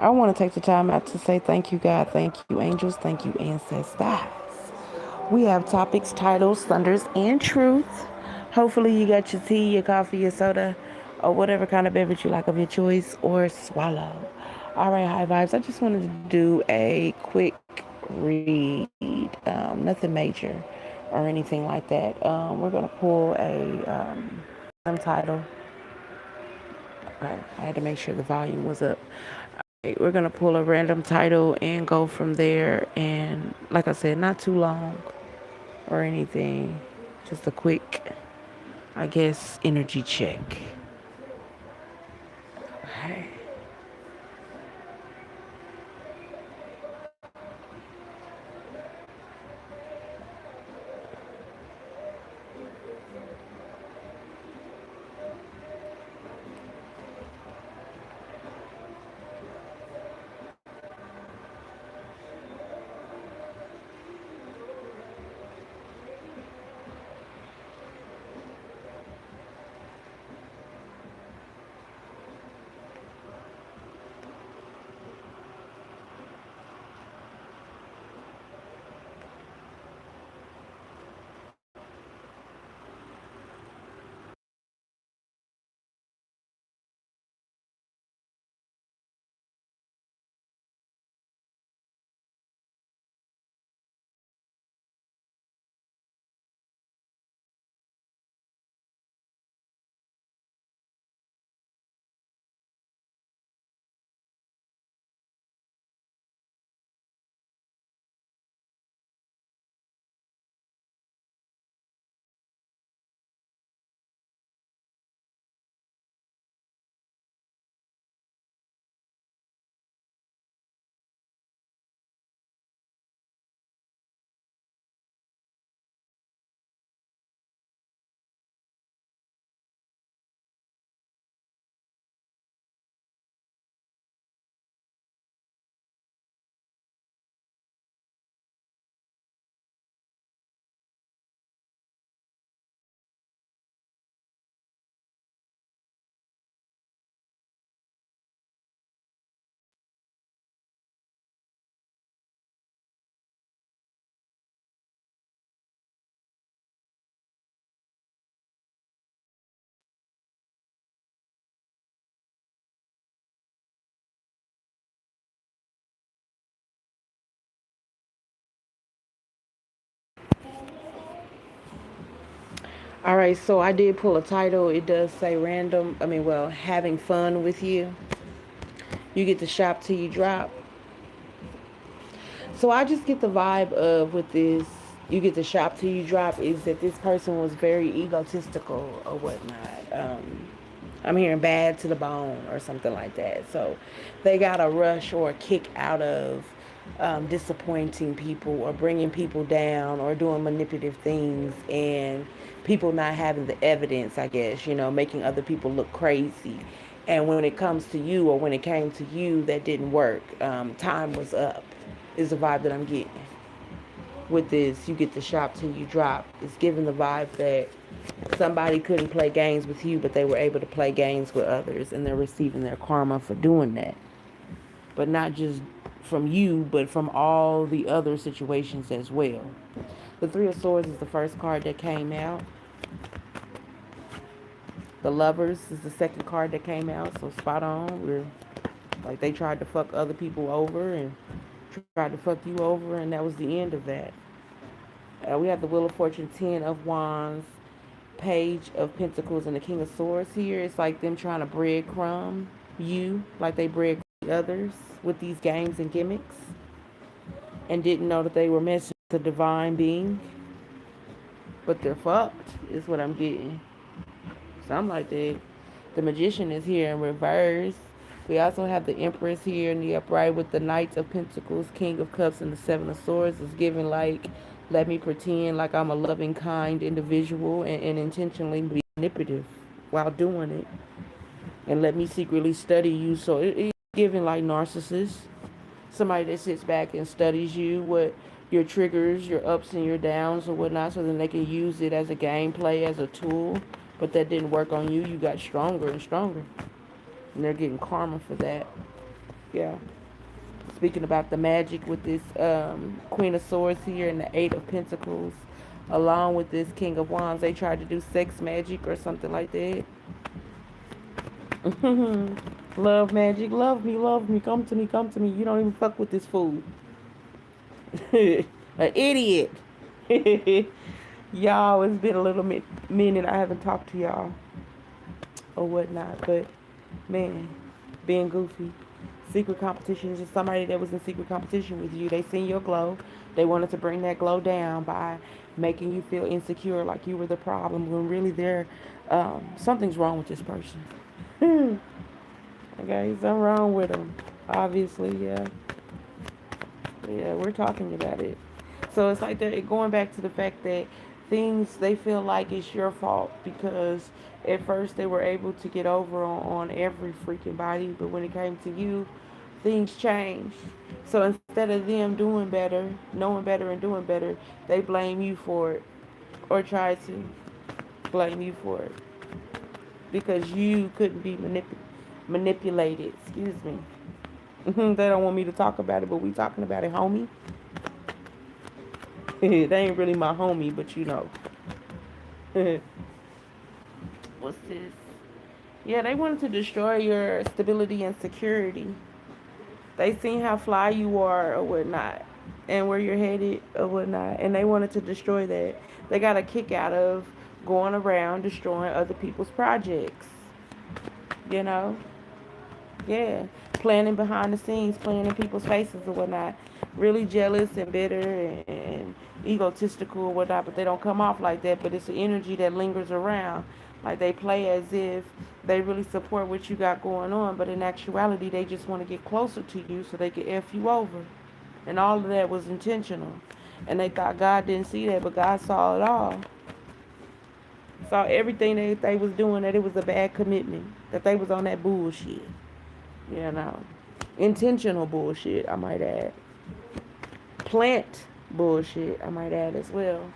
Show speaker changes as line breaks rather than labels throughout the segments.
I want to take the time out to say thank you, God. Thank you, angels. Thank you, ancestors. We have topics, titles, thunders, and truth. Hopefully, you got your tea, your coffee, your soda, or whatever kind of beverage you like of your choice, or swallow. All right, high vibes. I just wanted to do a quick read, nothing major or anything like that. We're gonna pull a title. Okay, I had to make sure the volume was up. We're gonna pull a random title and go from there. And like I said, not too long or anything. Just a quick, I guess, energy check. Okay. All right, so I did pull a title. It does say random. Well, having fun with you. You get to shop till you drop. So I just get the vibe of with this, you get to shop till you drop, is that this person was very egotistical or whatnot. I'm hearing bad to the bone or something like that. So they got a rush or a kick out of disappointing people or bringing people down or doing manipulative things and people not having the evidence, I guess, making other people look crazy. And when it comes to you or when it came to you, that didn't work. Time was up, is the vibe that I'm getting. With this, you get to shop till you drop. It's giving the vibe that somebody couldn't play games with you, but they were able to play games with others, and they're receiving their karma for doing that. But not just from you, but from all the other situations as well. The Three of Swords is the first card that came out. The Lovers is the second card that came out, so spot on. We're like they tried to fuck other people over and tried to fuck you over, and that was the end of that. We have the Wheel of Fortune, Ten of Wands, Page of Pentacles, and the King of Swords here. It's like them trying to breadcrumb you, like they bread others with these games and gimmicks, and didn't know that they were messing with the divine being. But they're fucked, is what I'm getting. Something like that. The Magician is here in reverse. We also have the Empress here in the upright with the Knight of Pentacles, King of Cups, and the Seven of Swords. Is giving like, let me pretend like I'm a loving, kind individual and intentionally be manipulative while doing it. And let me secretly study you. So it's giving like narcissist. Somebody that sits back and studies you, what your triggers, your ups and your downs or whatnot, so then they can use it as a gameplay, as a tool. But that didn't work on you. You got stronger and stronger. And they're getting karma for that. Yeah. Speaking about the magic with this Queen of Swords here and the Eight of Pentacles, along with this King of Wands, they tried to do sex magic or something like that. Love magic, love me, come to me, come to me. You don't even fuck with this fool. An idiot. Y'all, it's been a little minute I haven't talked to y'all or whatnot, but man, being goofy. Secret competition is just somebody that was in secret competition with you. They seen your glow. They wanted to bring that glow down by making you feel insecure, like you were the problem, when really something's wrong with this person. Okay, something wrong with them. Obviously, yeah. Yeah, we're talking about it. So it's like they're going back to the fact that things they feel like it's your fault because at first they were able to get over on every freaking body, but when it came to you, things changed. So instead of them doing better, knowing better and doing better, they blame you for it or try to blame you for it because you couldn't be manipulated. Excuse me. They don't want me to talk about it, but we talking about it, homie. They ain't really my homie, but you know. What's this? Yeah, they wanted to destroy your stability and security. They seen how fly you are or whatnot, and where you're headed or whatnot, and they wanted to destroy that. They got a kick out of going around destroying other people's projects. You know? Yeah, planning behind the scenes, playing in people's faces or whatnot. Really jealous and bitter and egotistical or whatnot, but they don't come off like that. But it's an energy that lingers around. Like they play as if they really support what you got going on, but in actuality, they just want to get closer to you so they can F you over. And all of that was intentional. And they thought God didn't see that, but God saw it all. Saw everything that they was doing, that it was a bad commitment, that they was on that bullshit. You know, intentional bullshit, I might add. Plant bullshit, I might add as well.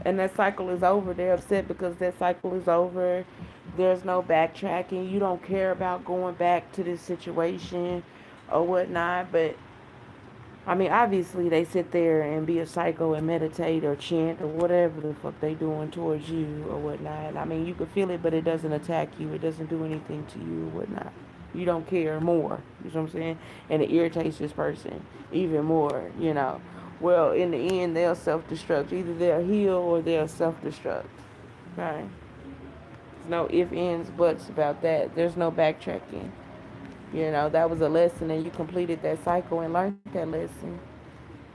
And that cycle is over. They're upset because that cycle is over. There's no backtracking. You don't care about going back to this situation or whatnot. But, I mean, obviously they sit there and be a psycho and meditate or chant or whatever the fuck they doing towards you or whatnot. I mean, you can feel it, but it doesn't attack you. It doesn't do anything to you or whatnot. You don't care more. You know what I'm saying? And it irritates this person even more, you know. Well, in the end, they'll self-destruct. Either they'll heal or they'll self-destruct. Okay? There's no ifs, ands, buts about that. There's no backtracking. You know, that was a lesson and you completed that cycle and learned that lesson.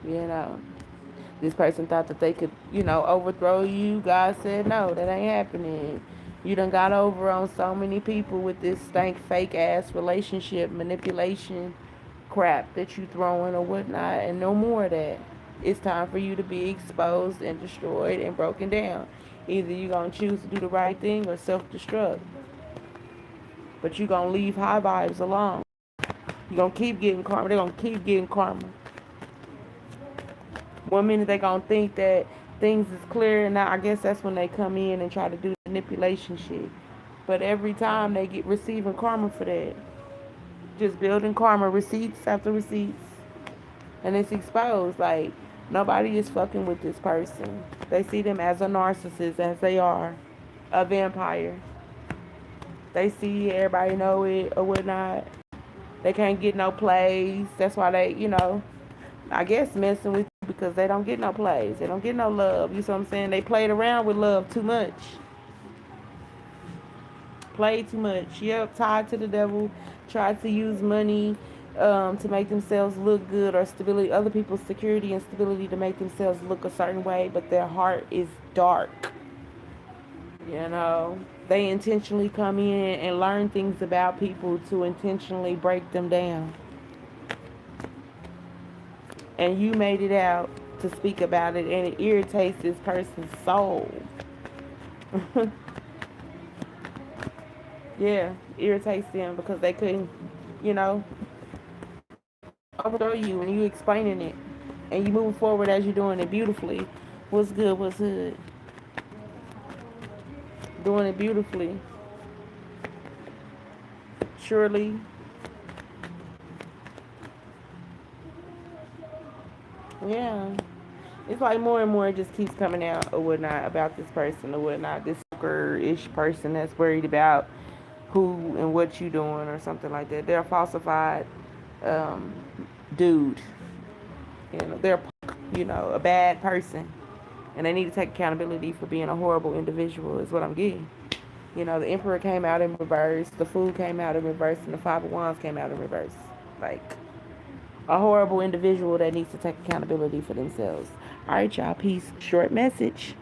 You know. This person thought that they could, you know, overthrow you. God said, no, that ain't happening. You done got over on so many people with this stank, fake ass relationship manipulation crap that you throwing or whatnot, and no more of that. It's time for you to be exposed and destroyed and broken down. Either you gonna choose to do the right thing or self-destruct. But you gonna leave high vibes alone. You gonna keep getting karma. They're gonna keep getting karma. One minute they gonna think that things is clear, and now I guess that's when they come in and try to do manipulation shit. But every time they get receiving karma for that. Just building karma, receipts after receipts. And it's exposed. Like, nobody is fucking with this person. They see them as a narcissist, as they are. A vampire. They see everybody know it or whatnot. They can't get no plays. That's why they, you know, I guess messing with you because they don't get no plays. They don't get no love. You see what I'm saying? They played around with love too much. Played too much. Yep, tied to the devil. Tried to use money to make themselves look good, or stability, other people's security and stability to make themselves look a certain way, but their heart is dark. You know, they intentionally come in and learn things about people to intentionally break them down. And you made it out to speak about it, and it irritates this person's soul. Yeah, irritates them because they couldn't, you know, overthrow you and you explaining it and you moving forward as you're doing it beautifully. What's good, what's good. Doing it beautifully. Surely Yeah. It's like more and more just keeps coming out or whatnot about this person or whatnot. This ish person that's worried about who and what you doing or something like that. They're a falsified um, dude. They're a bad person, and they need to take accountability for being a horrible individual. Is what I'm getting. The Emperor came out in reverse, the Fool came out in reverse, and the Five of Wands came out in reverse. Like a horrible individual that needs to take accountability for themselves. All right, y'all. Peace. Short message.